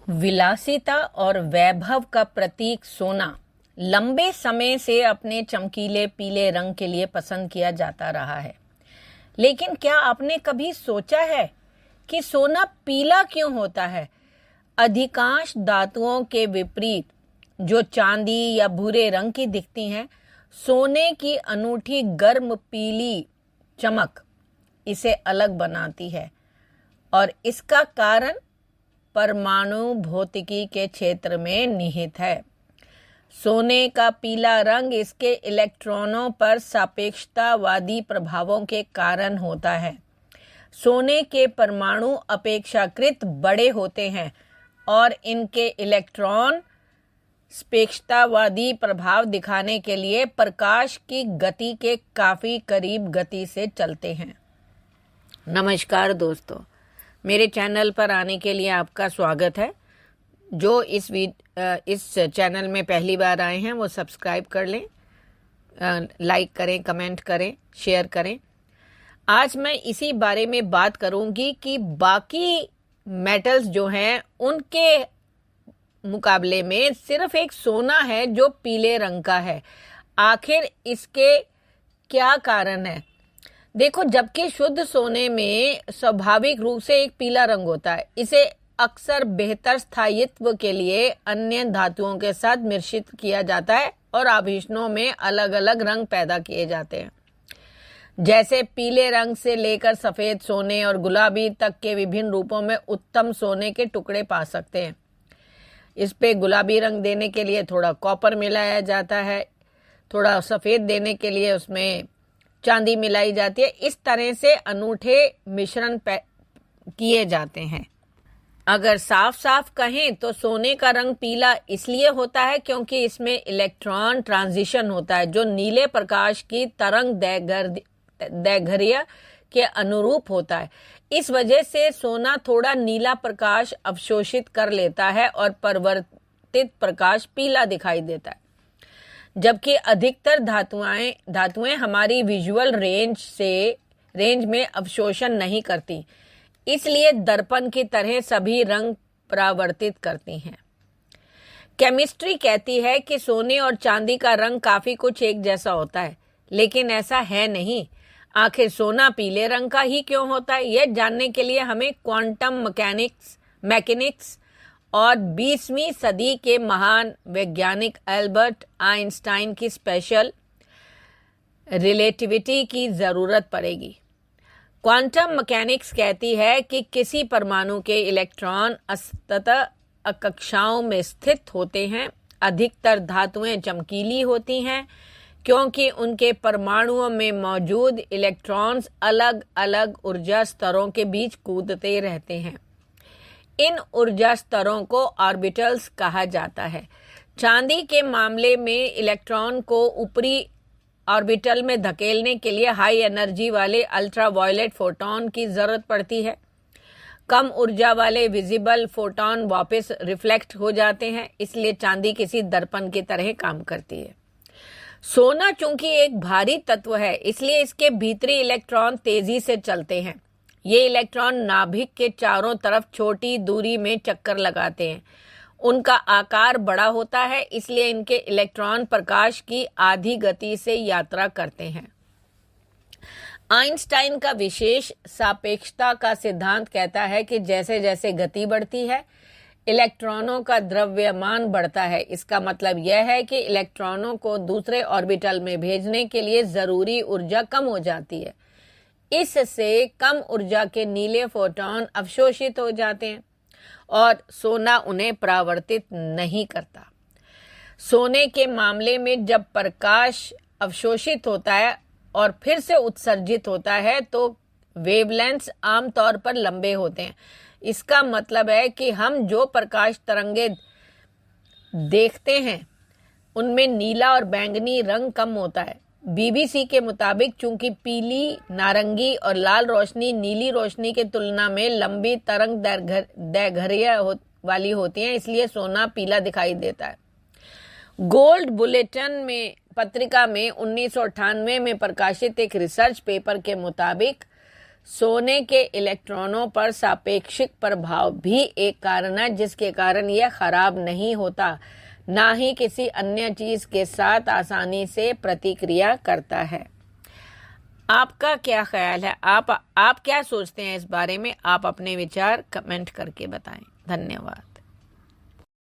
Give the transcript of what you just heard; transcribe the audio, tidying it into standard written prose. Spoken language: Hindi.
विलासिता और वैभव का प्रतीक सोना लंबे समय से अपने चमकीले पीले रंग के लिए पसंद किया जाता रहा है। लेकिन क्या आपने कभी सोचा है कि सोना पीला क्यों होता है? अधिकांश धातुओं के विपरीत जो चांदी या भूरे रंग की दिखती हैं, सोने की अनूठी गर्म पीली चमक इसे अलग बनाती है और इसका कारण परमाणु भौतिकी के क्षेत्र में निहित है। सोने का पीला रंग इसके इलेक्ट्रॉनों पर सापेक्षतावादी प्रभावों के कारण होता है। सोने के परमाणु अपेक्षाकृत बड़े होते हैं और इनके इलेक्ट्रॉन सापेक्षतावादी प्रभाव दिखाने के लिए प्रकाश की गति के काफी करीब गति से चलते हैं। नमस्कार दोस्तों, मेरे चैनल पर आने के लिए आपका स्वागत है। जो इस चैनल में पहली बार आए हैं वो सब्सक्राइब कर लें, लाइक करें, कमेंट करें, शेयर करें। आज मैं इसी बारे में बात करूंगी कि बाकी मेटल्स जो हैं उनके मुकाबले में सिर्फ एक सोना है जो पीले रंग का है। आखिर इसके क्या कारण है? देखो, जबकि शुद्ध सोने में स्वाभाविक रूप से एक पीला रंग होता है, इसे अक्सर बेहतर स्थायित्व के लिए अन्य धातुओं के साथ मिश्रित किया जाता है और आभूषणों में अलग अलग रंग पैदा किए जाते हैं। जैसे पीले रंग से लेकर सफेद सोने और गुलाबी तक के विभिन्न रूपों में उत्तम सोने के टुकड़े पा सकते हैं। इस पे गुलाबी रंग देने के लिए थोड़ा कॉपर मिलाया जाता है, थोड़ा सफेद देने के लिए उसमें चांदी मिलाई जाती है। इस तरह से अनूठे मिश्रण किए जाते हैं। अगर साफ साफ कहें तो सोने का रंग पीला इसलिए होता है क्योंकि इसमें इलेक्ट्रॉन ट्रांजिशन होता है जो नीले प्रकाश की तरंग दैर्घ्य के अनुरूप होता है। इस वजह से सोना थोड़ा नीला प्रकाश अवशोषित कर लेता है और परावर्तित प्रकाश पीला दिखाई देता है। जबकि अधिकतर धातुएं हमारी विजुअल रेंज में अवशोषण नहीं करती, इसलिए दर्पण की तरह सभी रंग परावर्तित करती हैं। केमिस्ट्री कहती है कि सोने और चांदी का रंग काफी कुछ एक जैसा होता है, लेकिन ऐसा है नहीं। आखिर सोना पीले रंग का ही क्यों होता है, यह जानने के लिए हमें क्वांटम मैकेनिक्स और 20वीं सदी के महान वैज्ञानिक एल्बर्ट आइंस्टाइन की स्पेशल रिलेटिविटी की जरूरत पड़ेगी। क्वांटम मैकेनिक्स कहती है कि किसी परमाणु के इलेक्ट्रॉन असतत कक्षाओं में स्थित होते हैं। अधिकतर धातुएं चमकीली होती हैं क्योंकि उनके परमाणुओं में मौजूद इलेक्ट्रॉन्स अलग अलग ऊर्जा स्तरों के बीच कूदते रहते हैं। इन ऊर्जा स्तरों को ऑर्बिटल्स कहा जाता है। चांदी के मामले में इलेक्ट्रॉन को ऊपरी ऑर्बिटल में धकेलने के लिए हाई एनर्जी वाले अल्ट्रावायलेट फोटॉन की जरूरत पड़ती है। कम ऊर्जा वाले विजिबल फोटॉन वापस रिफ्लेक्ट हो जाते हैं, इसलिए चांदी किसी दर्पण की तरह काम करती है। सोना चूंकि एक भारी तत्व है, इसलिए इसके भीतरी इलेक्ट्रॉन तेजी से चलते हैं। ये इलेक्ट्रॉन नाभिक के चारों तरफ छोटी दूरी में चक्कर लगाते हैं। उनका आकार बड़ा होता है, इसलिए इनके इलेक्ट्रॉन प्रकाश की आधी गति से यात्रा करते हैं। आइंस्टाइन का विशेष सापेक्षता का सिद्धांत कहता है कि जैसे जैसे गति बढ़ती है, इलेक्ट्रॉनों का द्रव्यमान बढ़ता है। इसका मतलब यह है कि इलेक्ट्रॉनों को दूसरे ऑर्बिटल में भेजने के लिए जरूरी ऊर्जा कम हो जाती है। इससे कम ऊर्जा के नीले फोटॉन अवशोषित हो जाते हैं और सोना उन्हें परावर्तित नहीं करता। सोने के मामले में जब प्रकाश अवशोषित होता है और फिर से उत्सर्जित होता है तो वेवलेंथ्स आमतौर पर लंबे होते हैं। इसका मतलब है कि हम जो प्रकाश तरंगे देखते हैं उनमें नीला और बैंगनी रंग कम होता है। बीबीसी के मुताबिक चूंकि पीली, नारंगी और लाल रोशनी नीली रोशनी की तुलना में लंबी तरंग दैर्घ्य वाली होती हैं, इसलिए सोना पीला दिखाई देता है। गोल्ड बुलेटिन में पत्रिका में 1998 में प्रकाशित एक रिसर्च पेपर के मुताबिक सोने के इलेक्ट्रॉनों पर सापेक्षिक प्रभाव भी एक कारण है जिसके कारण यह खराब नहीं होता, ना ही किसी अन्य चीज के साथ आसानी से प्रतिक्रिया करता है। आपका क्या ख्याल है? आप क्या सोचते हैं इस बारे में? आप अपने विचार कमेंट करके बताएं। धन्यवाद।